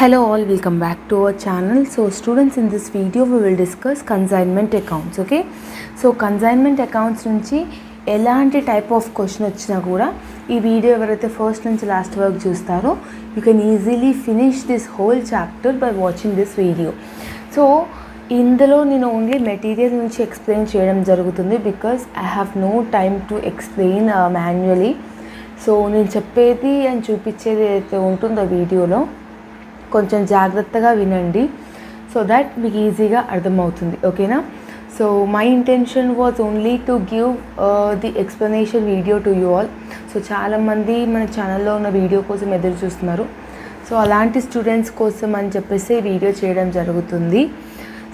Hello all, welcome back to our channel. So students, in this video we will discuss consignment accounts. Okay, so consignment accounts నుంచి ఎలాంటి type of question వచ్చినా కూడా ఈ video ఎవరైతే first నుంచి last వరకు చూస్తారో you can easily finish this whole chapter by watching this video. So ఇందులో నేను ఓన్లీ మెటీరియల్ నుంచి ఎక్స్ప్లెయిన్ చేయడం జరుగుతుంది because I have no time to explain manually. So నేను చెప్పేది అని చూపించేది ఏదైతే ఉంటుందో వీడియోలో కొంచెం జాగ్రత్తగా వినండి సో దట్ మీకు ఈజీగా అర్థమవుతుంది. ఓకేనా? So my intention was only to give the explanation video to you all. So చాలామంది మన ఛానల్లో ఉన్న వీడియో కోసం ఎదురు చూస్తున్నారు. సో అలాంటి స్టూడెంట్స్ కోసం అని చెప్పేసి వీడియో చేయడం జరుగుతుంది.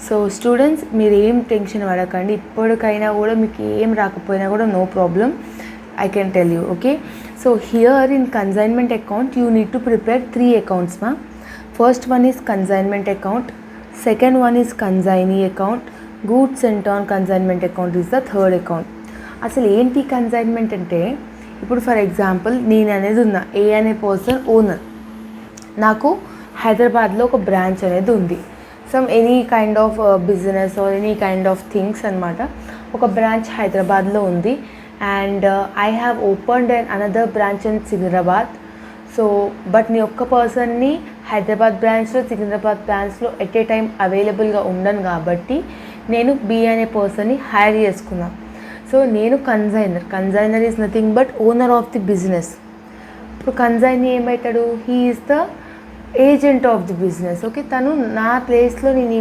సో స్టూడెంట్స్, మీరు ఏం టెన్షన్ పడకండి. ఇప్పటికైనా కూడా మీకు ఏం రాకపోయినా కూడా no problem, I can tell you. Okay, so here in consignment account you need to prepare 3 accounts ma. First one is consignment account, second one is consignee account, goods sent on consignment account is the third account. అసలు ఏంటి consignment అంటే, ఇప్పుడు for example నేను అనేది ఉన్నా, ఏ అనే person owner, నాకు హైదరాబాద్లో ఒక బ్రాంచ్ అనేది ఉంది. Some any kind of business or any kind of things అనమాట. ఒక బ్రాంచ్ హైదరాబాద్లో ఉంది and I have opened another branch in Secunderabad. So but నీ ఒక్క పర్సన్ని హైదరాబాద్ బ్రాంచ్లో సికింద్రాబాద్ బ్రాంచ్లో ఎట్ ఏ టైం అవైలబుల్గా ఉండను కాబట్టి నేను బి అనే పర్సన్ని హైర్ చేసుకున్నాను. సో నేను consignor is nothing but owner of the business. ఇప్పుడు కన్సైనీ ఏమవుతాడు? He is the agent of the business. Okay, తను నా ప్లేస్లో నేను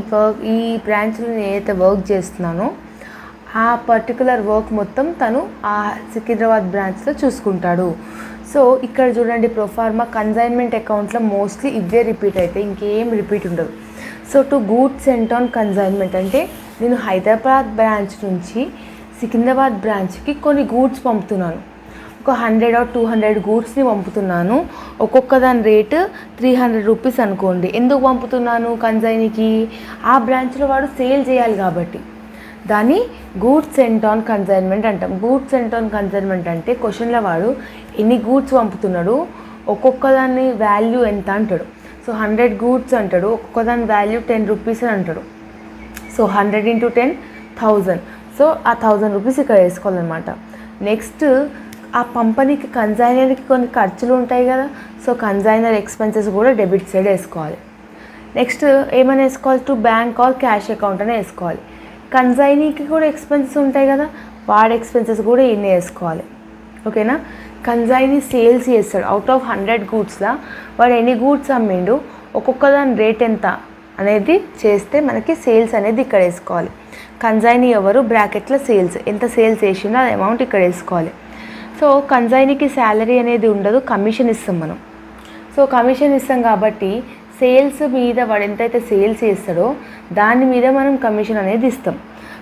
ఈ బ్రాంచ్లో నేను ఏదైతే వర్క్ చేస్తున్నానో ఆ పర్టికులర్ వర్క్ మొత్తం తను ఆ సికింద్రాబాద్ బ్రాంచ్లో చూసుకుంటాడు. సో ఇక్కడ చూడండి, ప్రొఫార్మా కన్సైన్మెంట్ అకౌంట్లో మోస్ట్లీ ఇవే రిపీట్ అవుతాయి, ఇంకేం రిపీట్ ఉండదు. So to goods sent on consignment అంటే నేను హైదరాబాద్ బ్రాంచ్ నుంచి సికింద్రాబాద్ బ్రాంచ్కి కొన్ని గూడ్స్ పంపుతున్నాను. ఒక 100 or 200 గూడ్స్ని పంపుతున్నాను. ఒక్కొక్క దాని రేటు 300 రూపీస్ అనుకోండి. ఎందుకు పంపుతున్నాను? కన్సైనీకి ఆ బ్రాంచ్లో వాడు సేల్ చేయాలి కాబట్టి దాన్ని గూడ్స్ సెంట్ ఆన్ కన్సైన్మెంట్ అంటాం. గూడ్స్ సెంట్ ఆన్ కన్సైన్మెంట్ అంటే క్వశ్చన్లో వాడు ఎన్ని గూడ్స్ పంపుతున్నాడు, ఒక్కొక్క దాని వాల్యూ ఎంత అంటాడు. సో 100 గూడ్స్ అంటాడు, ఒక్కొక్క దాని వాల్యూ 10 రూపీస్ అని అంటాడు. సో 100 × 10 1000. సో ఆ 1000 రూపీస్ ఇక్కడ వేసుకోవాలన్నమాట. నెక్స్ట్ ఆ పంపనీకి కన్సైనర్కి కొన్ని ఖర్చులు ఉంటాయి కదా, సో కన్సైనర్ ఎక్స్పెన్సెస్ కూడా డెబిట్ సైడ్ వేసుకోవాలి. నెక్స్ట్ ఏమైనా వేసుకోవాలి? To bank or cash account అని వేసుకోవాలి. కన్సైనీకి కూడా ఎక్స్పెన్సెస్ ఉంటాయి కదా, వాడి ఎక్స్పెన్సెస్ కూడా ఇన్ని వేసుకోవాలి. ఓకేనా? కన్సైనీ సేల్స్ చేస్తాడు. అవుట్ ఆఫ్ 100 గూడ్స్లో వాడు ఎన్ని గూడ్స్ అమ్మిండు, ఒక్కొక్క దాని రేట్ ఎంత అనేది చేస్తే మనకి సేల్స్ అనేది ఇక్కడ వేసుకోవాలి. కన్సైనీ ఎవరు? బ్రాకెట్లో సేల్స్, ఎంత సేల్స్ వేసిందో అది అమౌంట్ ఇక్కడ వేసుకోవాలి. సో కన్సైనీకి శాలరీ అనేది ఉండదు, కమిషన్ ఇస్తాం మనం. సో కమిషన్ ఇస్తాం కాబట్టి సేల్స్ మీద వాడు ఎంతైతే సేల్స్ చేస్తాడో దాని మీద మనం కమిషన్ అనేది ఇస్తాం.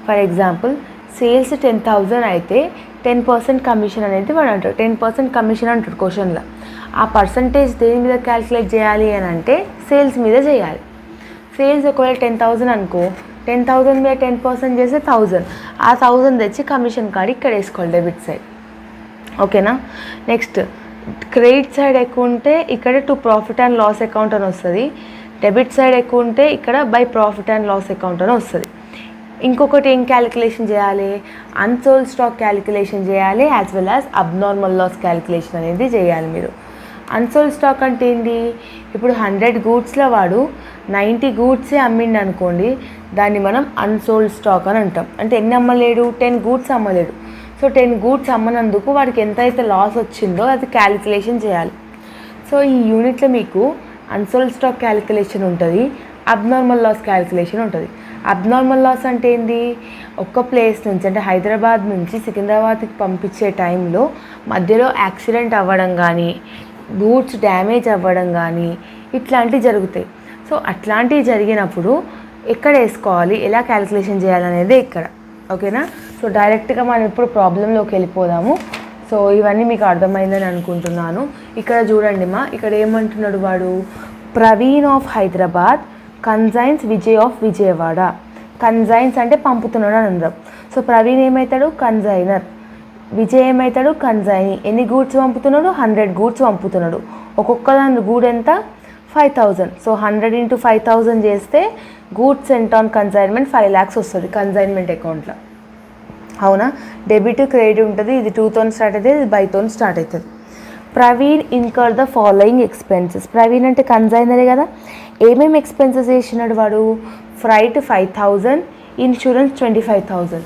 ఫర్ ఎగ్జాంపుల్ సేల్స్ 10,000 అయితే 10% కమిషన్ అనేది వాడు అంటాడు. 10% కమిషన్ అంటాడు క్వశ్చన్లో. ఆ పర్సంటేజ్ దేని మీద క్యాల్కులేట్ చేయాలి అని అంటే సేల్స్ మీద చేయాలి. సేల్స్ ఒకవేళ 10,000 అనుకో, 10,000 మీద 10% చేస్తే 1,000. ఆ 1,000 తెచ్చి కమిషన్ కార్డు ఇక్కడ వేసుకోవాలి డెబిట్ సైడ్. ఓకేనా? నెక్స్ట్ క్రెడిట్ సైడ్ ఎక్కువ ఉంటే ఇక్కడ to profit and loss account అని వస్తుంది. డెబిట్ సైడ్ ఎక్కువ ఉంటే ఇక్కడ by profit and loss account అని వస్తుంది. ఇంకొకటి ఏం క్యాలిక్యులేషన్ చేయాలి? అన్సోల్డ్ స్టాక్ క్యాలిక్యులేషన్ చేయాలి, as well as abnormal loss calculation అనేది చేయాలి మీరు. అన్సోల్డ్ స్టాక్ అంటే ఏంటి? ఇప్పుడు 100 గూడ్స్లో వాడు 90 గూడ్సే అమ్మిండు అనుకోండి, దాన్ని మనం అన్సోల్డ్ స్టాక్ అని అంటాం. అంటే ఎన్ని అమ్మలేడు? 10 గూడ్స్ అమ్మలేడు. సో 10 గూడ్స్ అమ్మనందుకు వాడికి ఎంత అయితే లాస్ వచ్చిందో అది క్యాలిక్యులేషన్ చేయాలి. సో ఈ యూనిట్లో మీకు అన్సోల్డ్ స్టాక్ క్యాలిక్యులేషన్ ఉంటుంది, అబ్నార్మల్ లాస్ క్యాలిక్యులేషన్ ఉంటుంది. అబ్నార్మల్ లాస్ అంటే ఏంటి? ఒక్క ప్లేస్ నుంచి అంటే హైదరాబాద్ నుంచి సికింద్రాబాద్కి పంపించే టైంలో మధ్యలో యాక్సిడెంట్ అవ్వడం కానీ, గూడ్స్ డ్యామేజ్ అవ్వడం కానీ ఇట్లాంటివి జరుగుతాయి. సో అట్లాంటివి జరిగినప్పుడు ఎక్కడ వేసుకోవాలి, ఎలా క్యాలిక్యులేషన్ చేయాలనేది ఇక్కడ. ఓకేనా? సో డైరెక్ట్గా మనం ఇప్పుడు ప్రాబ్లంలోకి వెళ్ళిపోదాము. సో ఇవన్నీ మీకు అర్థమైందని అనుకుంటున్నాను. ఇక్కడ చూడండి ఇక్కడ ఏమంటున్నాడు వాడు? Praveen of Hyderabad conscience Vijay of Vijayawada. Conscience అంటే పంపుతున్నాడు అని అందాం. సో ప్రవీణ్ ఏమవుతాడు? కన్సైనర్. విజయ్ ఏమవుతాడు? కన్సైనీ. ఎన్ని గూడ్స్ పంపుతున్నాడు? 100 గూడ్స్ పంపుతున్నాడు. ఒక్కొక్క దాని గూడ్ ఎంత? 5,000. సో 100 into 5,000 చేస్తే goods sent on consignment 5 lakhs వస్తుంది కన్సైన్మెంట్ అకౌంట్లో. అవునా? డెబిట్ క్రెడిట్ ఉంటుంది. ఇది 2తో స్టార్ట్ అవుతుంది, ఇది బైతో స్టార్ట్ అవుతుంది. Praveen incur the following expenses. Praveen అంటే కన్సైనరే కదా. ఏమేమి ఎక్స్పెన్సెస్ చేసినాడు వాడు? Freight 5,000, insurance 25,000.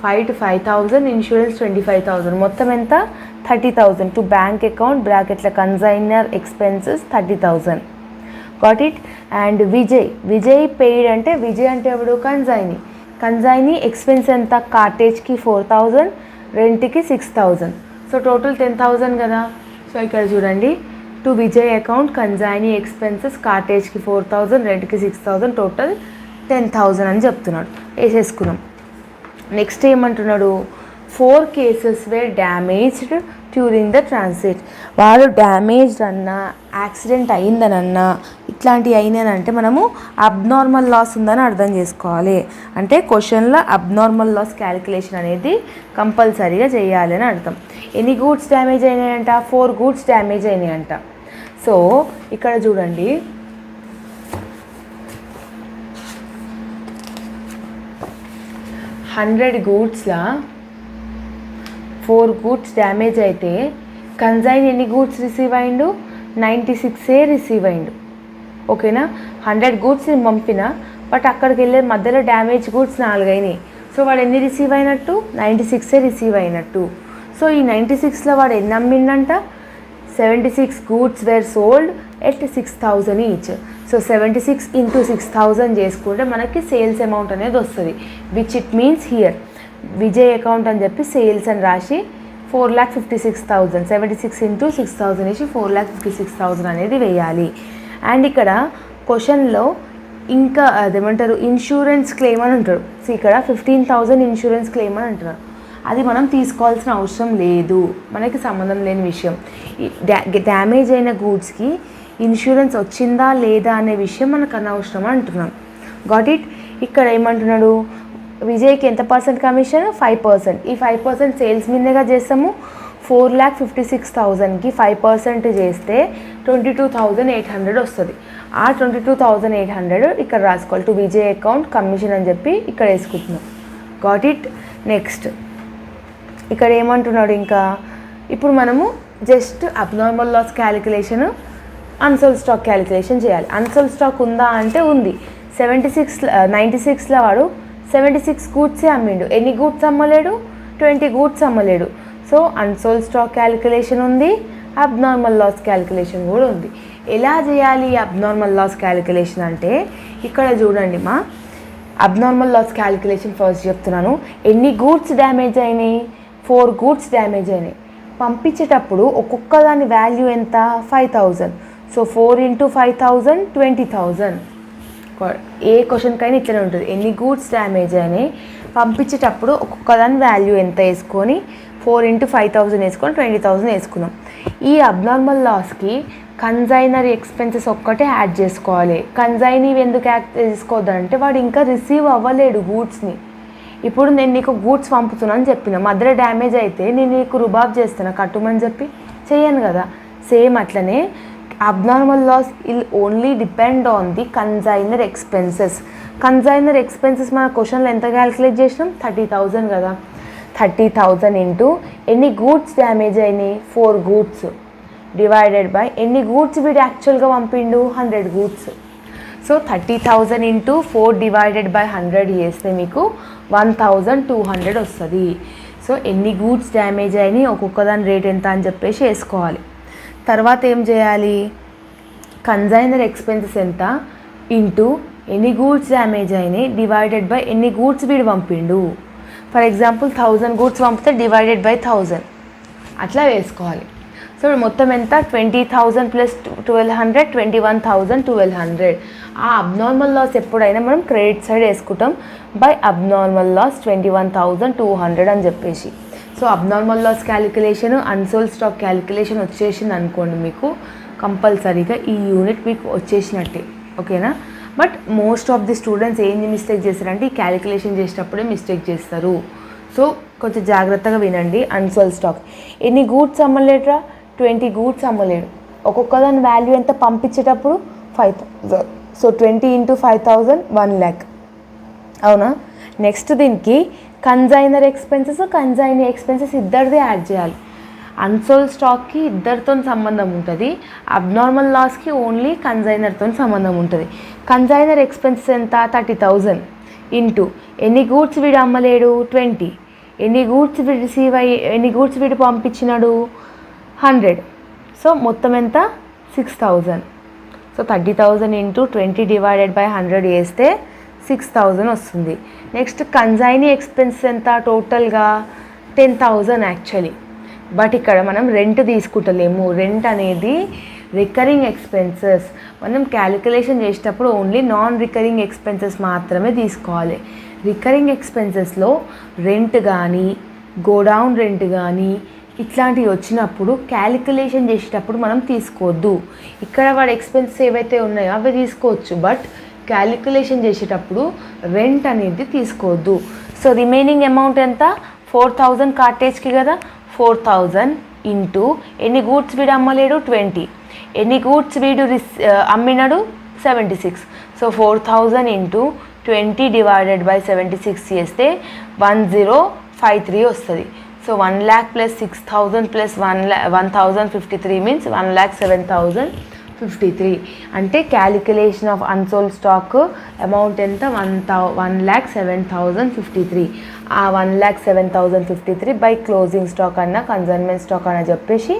5 to 5,000, insurance 25,000. మొత్తం ఎంత? 30,000. టు బ్యాంక్ అకౌంట్ బ్రాకెట్ల consignor expenses 30,000. Got it. And Vijay paid అంటే విజయ్ అంటే ఎవడు? కన్సైనీ ఎక్స్పెన్స్ ఎంత? కార్టేజ్కి 4,000, రెంట్కి 6,000. సో టోటల్ 10,000 కదా. సో ఇక్కడ చూడండి, to Vijay account consignee expenses కార్టేజ్కి 4,000, రెంట్కి 6,000, టోటల్ 10,000 అని చెప్తున్నాడు. వేసేసుకున్నాం. నెక్స్ట్ ఏమంటున్నాడు? 4 cases were damaged during the transit. వాడు డ్యామేజ్డ్ అన్నా, యాక్సిడెంట్ అయిందనన్నా, ఇట్లాంటివి అయినానంటే మనము అబ్నార్మల్ లాస్ ఉందని అర్థం చేసుకోవాలి. అంటే క్వశ్చన్లో అబ్నార్మల్ లాస్ క్యాలిక్యులేషన్ అనేది కంపల్సరీగా చేయాలి అని అర్థం. ఎన్ని గూడ్స్ డ్యామేజ్ అయినాయంట? 4 గూడ్స్ డ్యామేజ్ అయినాయంట. సో ఇక్కడ చూడండి, 100 గూడ్స్లో 4 గూడ్స్ డ్యామేజ్ అయితే కన్సైన్ ఎన్ని గూడ్స్ రిసీవ్ అయిండు? 96 రిసీవ్ అయిండు. ఓకేనా? 100 గూడ్స్ పంపిన, బట్ అక్కడికి వెళ్ళే మధ్యలో డ్యామేజ్ గూడ్స్ 4 అయినాయి. సో వాడు ఎన్ని రిసీవ్ అయినట్టు? 96 రిసీవ్ అయినట్టు. సో ఈ 96లో వాడు ఎన్ని అమ్మిండంట? 76 goods were sold at 6,000 each. So 76 into 6,000 చేసుకుంటే మనకి సేల్స్ అమౌంట్ అనేది వస్తుంది. Which it means here Vijay account అని చెప్పి సేల్స్ అని రాసి 4,56,000, 76 into 6,000 వేసి 4,56,000 అనేది వేయాలి. అండ్ ఇక్కడ క్వశ్చన్లో ఇంకా అదేమంటారు, ఇన్సూరెన్స్ క్లెయిమ్ అని అంటారు. సో ఇక్కడ 15,000 ఇన్సూరెన్స్ క్లెయిమ్ అని అంటారు. అది మనం తీసుకోవాల్సిన అవసరం లేదు, మనకి సంబంధం లేని విషయం. డ్యామేజ్ అయిన గూడ్స్కి ఇన్సూరెన్స్ వచ్చిందా లేదా అనే విషయం మనకు అనవసరం అంటున్నాం. Got it. ఇక్కడ ఏమంటున్నాడు? విజయ్కి ఎంత పర్సెంట్ కమిషన్? 5%. ఈ 5% సేల్స్ మీదగా చేస్తాము. 4,56,000కి 5% చేస్తే 22,800 వస్తుంది. ఆ 22,800 ఇక్కడ రాసుకోవాలి. టు విజయ్ అకౌంట్ కమిషన్ అని చెప్పి ఇక్కడ వేసుకుంటున్నాం. Got it. నెక్స్ట్ ఇక్కడ ఏమంటున్నాడు? ఇంకా ఇప్పుడు మనము just abnormal loss calculation, unsold stock calculation చేయాలి. అన్సోల్డ్ స్టాక్ ఉందా అంటే ఉంది. 96లో వాడు 76 గూడ్సే అమ్మిండు. ఎన్ని గూడ్స్ అమ్మలేడు? 20 గూడ్స్ అమ్మలేడు. సో అన్సోల్డ్ స్టాక్ క్యాలిక్యులేషన్ ఉంది, అబ్నార్మల్ లాస్ క్యాలిక్యులేషన్ కూడా ఉంది. ఎలా చేయాలి అబ్నార్మల్ లాస్ క్యాలిక్యులేషన్ అంటే ఇక్కడ చూడండి మా, అబ్నార్మల్ లాస్ క్యాలిక్యులేషన్ ఫస్ట్ చెప్తున్నాను. ఎన్ని గూడ్స్ డ్యామేజ్ అయినాయి? 4 గూడ్స్ డ్యామేజ్ అయినాయి. పంపించేటప్పుడు ఒక్కొక్క దాని వాల్యూ ఎంత? 5,000. So 4 into 5,000 20,000. ఏ క్వశ్చన్కైనా ఇట్లనే ఉంటుంది. ఎన్ని గూడ్స్ డ్యామేజ్ అయినాయి, పంపించేటప్పుడు ఒక్కొక్క దాని వాల్యూ ఎంత వేసుకొని 4 into 5,000 వేసుకొని 20,000 వేసుకున్నాం. ఈ అబ్నార్మల్ లాస్కి కన్సైనర్ ఎక్స్పెన్సెస్ ఒక్కటే యాడ్ చేసుకోవాలి. కన్సైనీవి ఎందుకు యాడ్ చేసుకోవద్దంటే వాడు ఇంకా రిసీవ్ అవ్వలేడు గూడ్స్ని. ఇప్పుడు నేను నీకు గూడ్స్ పంపుతున్నాను చెప్పిన, మధ్యలో డ్యామేజ్ అయితే నేను నీకు రుబాబ్ చేస్తున్నా కట్టుమని చెప్పి చేయను కదా. సేమ్ అట్లనే abnormal loss will only depend on the consignor expenses. Consignor expenses మన క్వశ్చన్లో ఎంత క్యాలిక్యులేట్ చేసినాం? 30,000 కదా. 30,000 ఇంటూ ఎన్ని గూడ్స్ డ్యామేజ్ అయినాయి? 4 గూడ్స్ డివైడెడ్ బై ఎన్ని గూడ్స్ వీడు యాక్చువల్గా పంపిండు? 100 goods. So 30,000 into 4 divided by 100 చేస్తే మీకు 1,200 వస్తుంది. సో ఎన్ని గూడ్స్ డ్యామేజ్ అయినాయి, ఒక్కొక్క దాని రేట్ ఎంత అని చెప్పేసి వేసుకోవాలి. తర్వాత ఏం చేయాలి? కన్సైనర్ ఎక్స్పెన్సెస్ ఎంత ఇంటూ ఎన్ని గూడ్స్ డ్యామేజ్ అయినాయి డివైడెడ్ బై ఎన్ని గూడ్స్ వీడు పంపిండు. ఫర్ ఎగ్జాంపుల్ 1000 గూడ్స్ పంపితే డివైడెడ్ బై 1000 అట్లా వేసుకోవాలి. సో మొత్తం ఎంత? 20,000 ప్లస్ 1,200 21,000 1,200. ఆ అబ్నార్మల్ లాస్ ఎప్పుడైనా మనం క్రెడిట్ సైడ్ వేసుకుంటాం. బై అబ్నార్మల్ లాస్ 21,200 అని చెప్పేసి. So abnormal loss calculation, unsold stock calculation వచ్చేసింది అనుకోండి, మీకు కంపల్సరీగా ఈ యూనిట్ మీకు వచ్చేసినట్టే. ఓకేనా? But most of the students ఏం మిస్టేక్ చేస్తారంటే ఈ క్యాలిక్యులేషన్ చేసేటప్పుడే మిస్టేక్ చేస్తారు. సో కొంచెం జాగ్రత్తగా వినండి. అన్సోల్డ్ స్టాక్ ఎన్ని గూడ్స్ అమ్మలేడురా? 20 గూడ్స్ అమ్మలేడు. ఒక్కొక్క దాని వాల్యూ ఎంత పంపించేటప్పుడు? 5,000. So 20 into 5,000 1 lakh. అవునా? నెక్స్ట్ దీనికి కన్జైనర్ ఎక్స్పెన్సెస్ ఇద్దరిది యాడ్ చేయాలి. అన్సోల్డ్ స్టాక్కి ఇద్దరితో సంబంధం ఉంటుంది, అబ్నార్మల్ లాస్కి ఓన్లీ కన్జైనర్తో సంబంధం ఉంటుంది. కన్జైనర్ ఎక్స్పెన్సెస్ ఎంత? 30,000 ఇంటూ ఎన్ని గూడ్స్ వీడు అమ్మలేడు? 20. ఎన్ని గూడ్స్ వీడు పంపించినాడు? 100. సో మొత్తం ఎంత? 6,000. సో 30,000 ఇంటూ 20 డివైడెడ్ బై 100 వేస్తే 6,000 వస్తుంది. నెక్స్ట్ కన్జైనీ ఎక్స్పెన్స్ ఎంత? టోటల్గా 10,000 యాక్చువల్లీ. బట్ ఇక్కడ మనం రెంట్ తీసుకుంటలేము. రెంట్ అనేది రికరింగ్ ఎక్స్పెన్సెస్. మనం క్యాలిక్యులేషన్ చేసేటప్పుడు ఓన్లీ నాన్ రికరింగ్ ఎక్స్పెన్సెస్ మాత్రమే తీసుకోవాలి. రికరింగ్ ఎక్స్పెన్సెస్లో రెంట్ కానీ, గోడౌన్ రెంట్ కానీ ఇట్లాంటివి వచ్చినప్పుడు క్యాలిక్యులేషన్ చేసేటప్పుడు మనం తీసుకోవద్దు. ఇక్కడ వాడి ఎక్స్పెన్సెస్ ఏవైతే ఉన్నాయో అవి తీసుకోవచ్చు, బట్ క్యాలిక్యులేషన్ చేసేటప్పుడు రెంట్ అనేది తీసుకోవద్దు. సో రిమైనింగ్ అమౌంట్ ఎంత? 4,000 కాటేజ్కి కదా. 4,000 ఇంటూ ఎన్ని గూడ్స్ వీడు అమ్మలేడు? 20. ఎన్ని గూడ్స్ వీడు అమ్మినాడు? 76. సో 4,000 ఇంటూ 20 డివైడెడ్ బై 76 చేస్తే 1053 వస్తుంది. So 1 lakh plus 6,000 plus 1,053 means 1,07,053. అంటే calculation of unsold stock amount ఎంత? 1,07,053. ఆ 1,07,053 బై క్లోజింగ్ స్టాక్ అన్న కన్సైన్మెంట్ స్టాక్ అన్న చెప్పేసి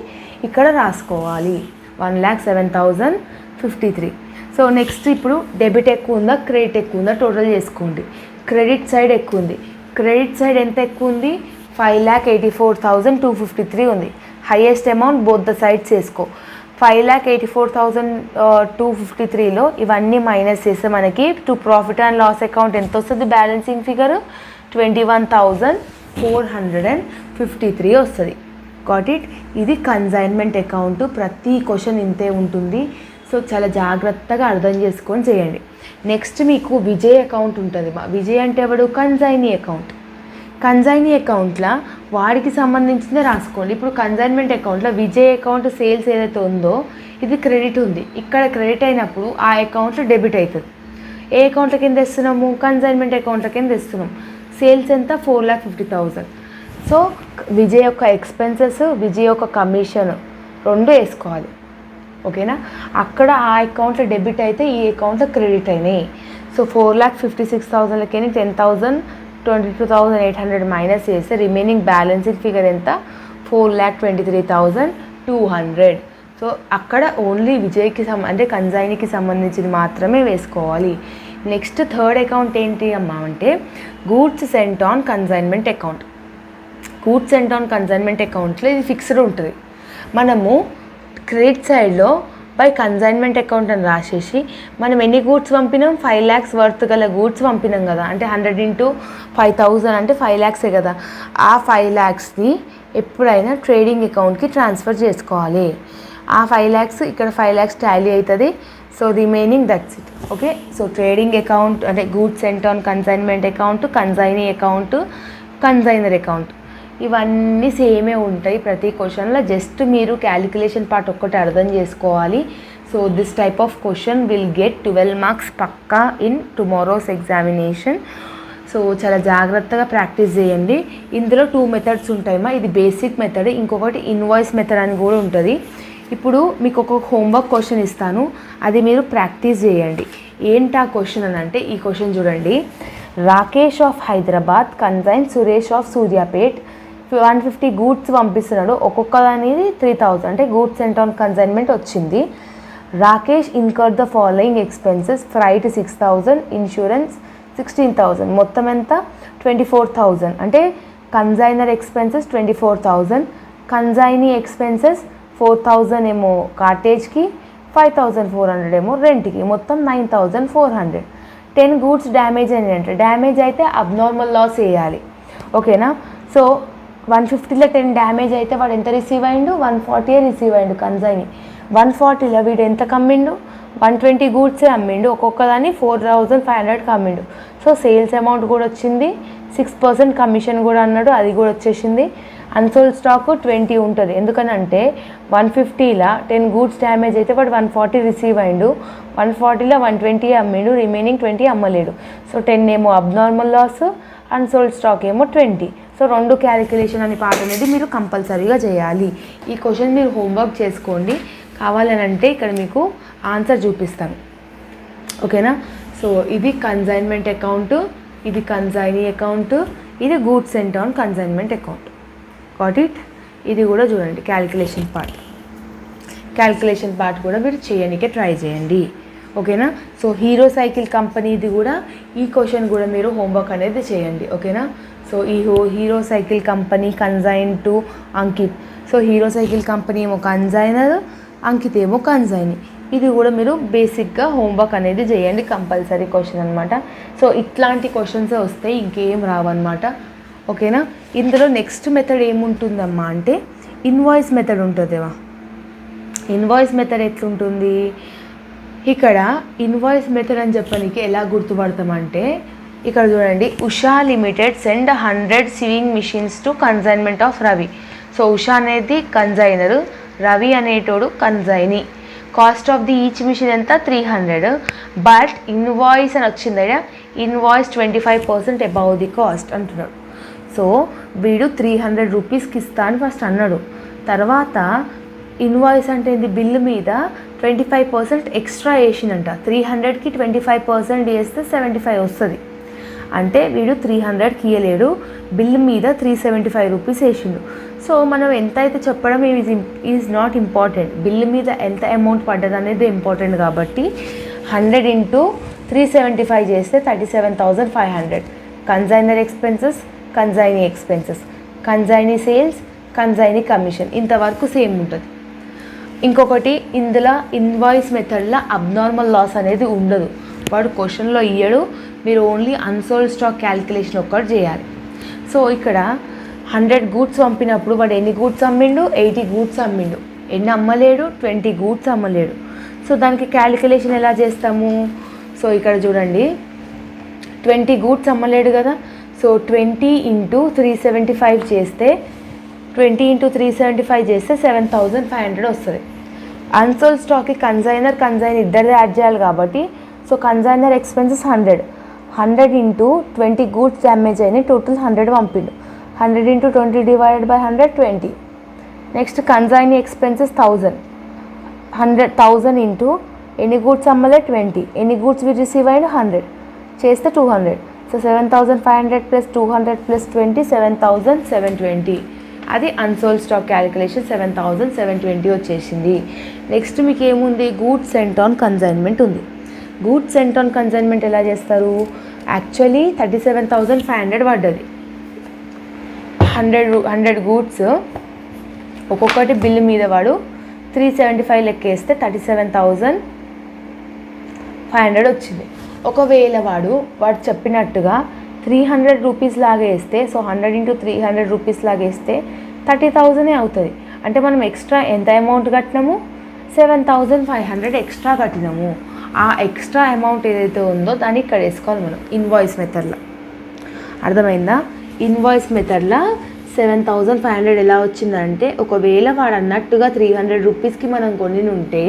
ఇక్కడ రాసుకోవాలి. 1,07,053. సో నెక్స్ట్ ఇప్పుడు డెబిట్ ఎక్కువ ఉందా, క్రెడిట్ ఎక్కువ ఉందా టోటల్ చేసుకోండి. క్రెడిట్ సైడ్ ఎక్కువ ఉంది. క్రెడిట్ సైడ్ ఎంత ఎక్కువ ఉంది? 5,84,253 ఉంది. Highest amount both the sides వేసుకో. 5,84,253లో ఇవన్నీ మైనస్ చేస్తే మనకి to profit and loss account ఎంత వస్తుంది? బ్యాలెన్సింగ్ ఫిగర్ 21,453 వస్తుంది. Got it? ఇది కన్సైన్మెంట్ అకౌంట్. ప్రతి క్వశ్చన్ ఇంతే ఉంటుంది. సో చాలా జాగ్రత్తగా అర్థం చేసుకొని చేయండి. నెక్స్ట్ మీకు విజయ్ అకౌంట్ ఉంటుంది. విజయ్ అంటే ఎవడు? Consignee account. కన్సైనీ అకౌంట్లో వాడికి సంబంధించిందే రాసుకోండి. ఇప్పుడు కన్సైన్మెంట్ అకౌంట్లో విజయ్ అకౌంట్ సేల్స్ ఏదైతే ఉందో ఇది క్రెడిట్ ఉంది. ఇక్కడ క్రెడిట్ అయినప్పుడు ఆ అకౌంట్లో డెబిట్ అవుతుంది. ఏ అకౌంట్ల కింద తెస్తున్నాము? కన్సైన్మెంట్ అకౌంట్ల కింద తెస్తున్నాం. సేల్స్ ఎంత? 4,50,000. సో విజయ్ యొక్క ఎక్స్పెన్సెస్, విజయ్ యొక్క కమిషన్ రెండు వేసుకోవాలి. ఓకేనా? అక్కడ ఆ అకౌంట్లో డెబిట్ అయితే ఈ అకౌంట్లో క్రెడిట్ అయినాయి. సో 4,56,000కి 10,22,800 మైనస్ చేస్తే రిమైనింగ్ బ్యాలెన్సింగ్ ఫిగర్ ఎంత? 4,23,200. సో అక్కడ ఓన్లీ విజయ్కి అంటే కన్సైనీకి సంబంధించింది మాత్రమే వేసుకోవాలి. నెక్స్ట్ థర్డ్ అకౌంట్ ఏంటి అమ్మా అంటే goods sent on consignment account. Goods sent on consignment అకౌంట్లో ఇది ఫిక్స్డ్ ఉంటుంది. మనము క్రెడిట్ సైడ్లో బై కన్సైన్మెంట్ అకౌంట్ అని రాసేసి మనం ఎన్ని గూడ్స్ పంపినాం? 5 lakhs వర్త్ గల గూడ్స్ పంపినాం కదా. అంటే 100 into 5,000 అంటే 5 lakhs కదా. ఆ 5 lakhsని ఎప్పుడైనా ట్రేడింగ్ అకౌంట్కి ట్రాన్స్ఫర్ చేసుకోవాలి. ఆ 5 lakhs ఇక్కడ 5 lakhs టాలీ అవుతుంది. So remaining that's it. Okay? So trading account అంటే goods sent on consignment account, consignee account, consignor account ఇవన్నీ సేమే ఉంటాయి ప్రతి క్వశ్చన్లో. జస్ట్ మీరు క్యాలిక్యులేషన్ పార్ట్ ఒక్కటి అర్థం చేసుకోవాలి. So this type of question will get 12 marks పక్కా ఇన్ టుమారోస్ ఎగ్జామినేషన్. సో చాలా జాగ్రత్తగా ప్రాక్టీస్ చేయండి. ఇందులో 2 మెథడ్స్ ఉంటాయమ్మా. ఇది బేసిక్ మెథడ్, ఇంకొకటి ఇన్వాయిస్ మెథడ్ అని కూడా ఉంటుంది. ఇప్పుడు మీకు ఒక హోంవర్క్ క్వశ్చన్ ఇస్తాను, అది మీరు ప్రాక్టీస్ చేయండి. ఏంటి ఆ క్వశ్చన్ అని అంటే ఈ క్వశ్చన్ చూడండి. Rakesh of Hyderabad consign Suresh of Suryapet 150 goods పంపిస్తున్నాడు. ఒక్కొక్క దానిది 3,000 అంటే గూడ్స్ సెంట్ ఆన్ కన్సైన్మెంట్ వచ్చింది. Rakesh incur the following expenses: freight 6,000, insurance 16,000. మొత్తం ఎంత? 24,000. అంటే కన్సైనర్ ఎక్స్పెన్సెస్ 24,000, కన్సైనీ ఎక్స్పెన్సెస్ 4,000 ఏమో కార్టేజ్కి, 5,400 ఏమో రెంట్కి, మొత్తం 9,400. 10 గూడ్స్ డ్యామేజ్ అని అంటే డ్యామేజ్ అయితే అబ్నార్మల్ లాస్ వేయాలి. ఓకేనా? సో 150లో 10 డ్యామేజ్ అయితే వాడు ఎంత రిసీవ్ అయ్యిండు? 140 రిసీవ్ అయ్యిండు కన్సైనీ. 140లో వీడు ఎంత కమ్మిండు? 120 గూడ్సే అమ్మిండు. ఒక్కొక్క దాన్ని 4,500కి అమ్మిండు. సో సేల్స్ అమౌంట్ కూడా వచ్చింది, 6% కమిషన్ కూడా అన్నాడు, అది కూడా వచ్చేసింది. అన్సోల్డ్ స్టాక్ 20 ఉంటుంది. ఎందుకనంటే 150లా 10 గూడ్స్ డ్యామేజ్ అయితే వాడు 140 రిసీవ్ అయ్యిండు, 140లా 120 అమ్మిండు, రిమైనింగ్ 20 అమ్మలేడు. సో 10 ఏమో అబ్నార్మల్ లాస్, అన్సోల్డ్ స్టాక్ ఏమో 20. సో 2 క్యాలిక్యులేషన్ అనే పార్ట్ అనేది మీరు కంపల్సరీగా చేయాలి. ఈ క్వశ్చన్ మీరు హోంవర్క్ చేసుకోండి, కావాలని అంటే ఇక్కడ మీకు ఆన్సర్ చూపిస్తాను. ఓకేనా. సో ఇది కన్సైన్మెంట్ అకౌంట్, ఇది కన్సైనీ అకౌంట్, ఇది goods sent on consignment account. Got it. ఇది కూడా చూడండి క్యాలిక్యులేషన్ పార్ట్ కూడా మీరు చేయడానికే ట్రై చేయండి. ఓకేనా. సో హీరో సైకిల్ కంపెనీది కూడా ఈ క్వశ్చన్ కూడా మీరు హోంవర్క్ అనేది చేయండి. ఓకేనా. సో ఈ hero cycle company consign to Ankit. So hero cycle company ఏమో కన్సైనర్, అంకిత్ ఏమో కన్సైనీ. ఇది కూడా మీరు బేసిక్గా హోంవర్క్ అనేది చేయండి, కంపల్సరీ క్వశ్చన్ అనమాట. సో ఇట్లాంటి క్వశ్చన్స్ వస్తాయి, ఇంకేం రావన్నమాట. ఓకేనా. ఇందులో నెక్స్ట్ మెథడ్ ఏముంటుందమ్మా అంటే ఇన్వాయిస్ మెథడ్ ఉంటుందేమో. ఇన్వాయిస్ మెథడ్ ఎట్లుంటుంది, ఇక్కడ ఇన్వాయిస్ మెథడ్ అని చెప్పడానికి ఎలా గుర్తుపడతామంటే ఇక్కడ చూడండి, Usha limited send 100 sewing machines to consignment of Ravi. So Usha అనేది కన్సైనరు, రవి అనేటోడు consignee. Cost of the each machine ఎంత 300, బట్ ఇన్వాయిస్ అని వచ్చింది కదా, ఇన్వాయిస్ 25% అబౌవ్ ది కాస్ట్ అంటున్నాడు. సో వీడు 300 రూపీస్కి ఇస్తా అని ఫస్ట్ అన్నాడు. తర్వాత ఇన్వాయిస్ అంటే ఇది బిల్లు మీద 25% ఎక్స్ట్రా వేసిందంట. 300కి 25% వేస్తే 75 వస్తుంది. అంటే వీడు 300కి ఇవ్వలేడు, బిల్లు మీద 375 రూపీస్ వేసిండు. సో మనం ఎంత అయితే చెప్పడం ఈజ్ నాట్ ఇంపార్టెంట్, బిల్లు మీద ఎంత అమౌంట్ పడ్డది అనేది ఇంపార్టెంట్. కాబట్టి 100 ఇంటూ 375 చేస్తే 37,500. Consignor expenses, consignee expenses, consignee sales, consignee commission, ఇంతవరకు సేమ్ ఉంటుంది. ఇంకొకటి, ఇందులో ఇన్వాయిస్ మెథడ్లో అబ్నార్మల్ లాస్ అనేది ఉండదు. వాడు క్వశ్చన్లో ఇయ్యడు, మీరు ఓన్లీ అన్సోల్డ్ స్టాక్ క్యాలిక్యులేషన్ ఒక్కటి చేయాలి. సో ఇక్కడ 100 గూడ్స్ పంపినప్పుడు వాడు ఎన్ని గూడ్స్ అమ్మిండు, 80 గూడ్స్ అమ్మిండు. ఎన్ని అమ్మలేడు, 20 గూడ్స్ అమ్మలేడు. సో దానికి క్యాలిక్యులేషన్ ఎలా చేస్తాము, సో ఇక్కడ చూడండి 20 గూడ్స్ అమ్మలేడు కదా. సో 20 ఇంటూ 375 చేస్తే 7,500 వస్తుంది. అన్సోల్డ్ స్టాక్కి కన్సైనర్ ఇద్దరిది యాడ్ చేయాలి కాబట్టి so consignor expenses 100 into 20 goods damage అయినాయి, టోటల్ 100 పంపిండు. 100 into 20 divided by 100 20. Next consignee expenses 1000 into ఎన్ని గూడ్స్ అమ్మలే 20, ఎన్ని గూడ్స్ వి రిసీవ్ అయ్యిండు 100 చేస్తే 200. So 7,500 plus 200 plus 20 7,720. అది అన్సోల్డ్ స్టాక్ క్యాలిక్యులేషన్ 7,720 వచ్చేసింది. నెక్స్ట్ మీకు ఏముంది, గూడ్స్ సెంట్ ఆన్ కన్సైన్మెంట్ ఉంది. గూడ్స్ సెంట్ ఆన్ కన్సైన్మెంట్ ఎలా చేస్తారు, యాక్చువల్లీ 37,500 పడ్డది. 100 గూడ్స్ ఒక్కొక్కటి బిల్లు మీద వాడు 375 లెక్కేస్తే 37,500 వచ్చింది. ఒకవేళ వాడు చెప్పినట్టుగా 300 రూపీస్ లాగా వేస్తే, సో 100 ఇంటూ 300 రూపీస్ లాగా వేస్తే 30,000 అవుతుంది. అంటే మనం ఎక్స్ట్రా ఎంత అమౌంట్ కట్టినాము, 7,500 ఎక్స్ట్రా కట్టినాము. ఆ ఎక్స్ట్రా అమౌంట్ ఏదైతే ఉందో దాన్ని ఇక్కడ వేసుకోవాలి మనం ఇన్వాయిస్ మెథడ్లో. అర్థమైందా. ఇన్వాయిస్ మెథడ్లో 7,500 ఎలా వచ్చిందంటే, ఒకవేళ వాడు అన్నట్టుగా 300 రూపీస్కి మనం కొని ఉంటే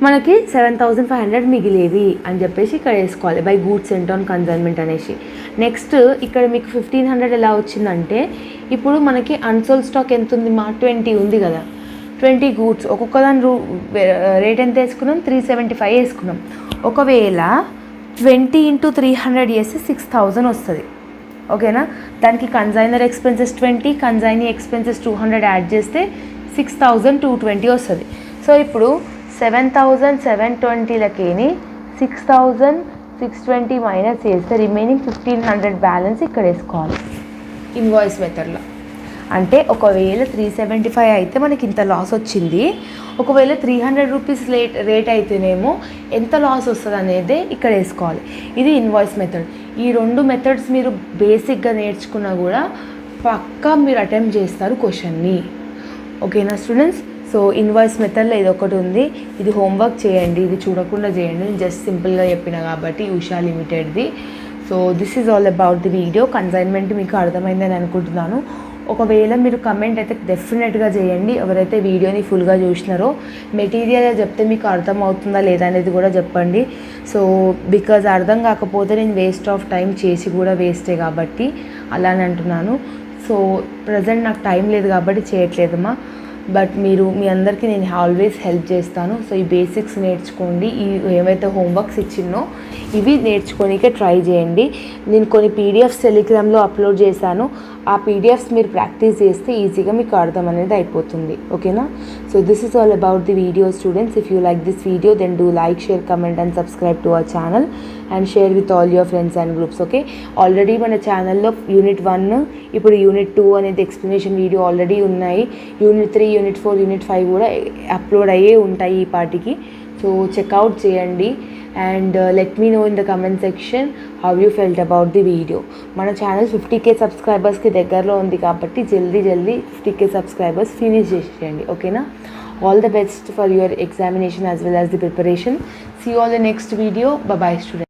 మనకి 7,500 మిగిలేవి అని చెప్పేసి ఇక్కడ వేసుకోవాలి by goods sent on consignment అనేసి. నెక్స్ట్ ఇక్కడ మీకు 1,500 ఎలా వచ్చిందంటే, ఇప్పుడు మనకి అన్సోల్డ్ స్టాక్ ఎంత ఉంది మా 20 ఉంది కదా, 20 గూడ్స్ ఒక్కొక్క దాని రేట్ ఎంత వేసుకున్నాం 375 వేసుకున్నాం. ఒకవేళ 20 ఇంటూ 300 చేస్తే 6,000 వస్తుంది. ఓకేనా. దానికి consignor expenses 20, consignee expenses 200 add చేస్తే 6,220 వస్తుంది. సో ఇప్పుడు 7,720లకేని 6,620 మైనస్ చేస్తే రిమైనింగ్ 1,500 బ్యాలెన్స్ ఇక్కడ వేసుకోవాలి ఇన్వాయిస్ మెథడ్లో. అంటే ఒకవేళ 375 అయితే మనకి ఇంత లాస్ వచ్చింది, ఒకవేళ 300 రూపీస్ రేట్ అయితేనేమో ఎంత లాస్ వస్తుంది అనేది ఇక్కడ వేసుకోవాలి. ఇది ఇన్వాయిస్ మెథడ్. ఈ 2 మెథడ్స్ మీరు బేసిక్గా నేర్చుకున్నా కూడా పక్కా మీరు అటెంప్ట్ చేస్తారు క్వశ్చన్ని. ఓకేనా స్టూడెంట్స్. సో ఇన్వాయిస్ మెథడ్లో ఇది ఒకటి ఉంది, ఇది హోంవర్క్ చేయండి, ఇది చూడకుండా చేయండి. నేను జస్ట్ సింపుల్గా చెప్పిన కాబట్టి ఉషా లిమిటెడ్ది. So this is all about the video. Consignment మీకు అర్థమైందని అనుకుంటున్నాను. ఒకవేళ మీరు కమెంట్ అయితే డెఫినెట్గా చేయండి. ఎవరైతే వీడియోని ఫుల్గా చూసినారో మెటీరియల్ చెప్తే మీకు అర్థం అవుతుందా లేదా అనేది కూడా చెప్పండి. సో బికాజ్ అర్థం కాకపోతే నేను వేస్ట్ ఆఫ్ టైం చేసి కూడా వేస్టే కాబట్టి అలానే అంటున్నాను. సో ప్రజెంట్ నాకు టైం లేదు కాబట్టి చేయట్లేదమ్మా. బట్ మీరు మీ అందరికీ నేను ఆల్వేస్ హెల్ప్ చేస్తాను. సో ఈ బేసిక్స్ నేర్చుకోండి. ఈ ఏవైతే హోంవర్క్స్ ఇచ్చినో ఇవి నేర్చుకోనికే ట్రై చేయండి. నేను కొన్ని పీడిఎఫ్స్ టెలిగ్రామ్లో అప్లోడ్ చేశాను. ఆ పీడిఎఫ్స్ మీరు ప్రాక్టీస్ చేస్తే ఈజీగా మీకు అర్థం అనేది అయిపోతుంది. ఓకేనా? So this is all about the video students. If you like this video then do like, share, comment and subscribe to our channel and share with all your friends and groups. Okay, already మన ఛానల్లో unit 1 ఇప్పుడు unit 2 అనేది explanation video already ఉన్నాయి. Unit 3, unit 4, unit 5 కూడా upload అయ్యే ఉంటాయి ఈ పాటికి. సో చెక్అవుట్ చేయండి and let me know in the comment section how you felt about the video. మన ఛానల్ 50K సబ్స్క్రైబర్స్కి దగ్గరలో ఉంది కాబట్టి జల్దీ 50K సబ్స్క్రైబర్స్ ఫినిష్ చేసేయండి. ఓకేనా? All the best for your examination as well as the preparation. See you all the next video. Bye bye students.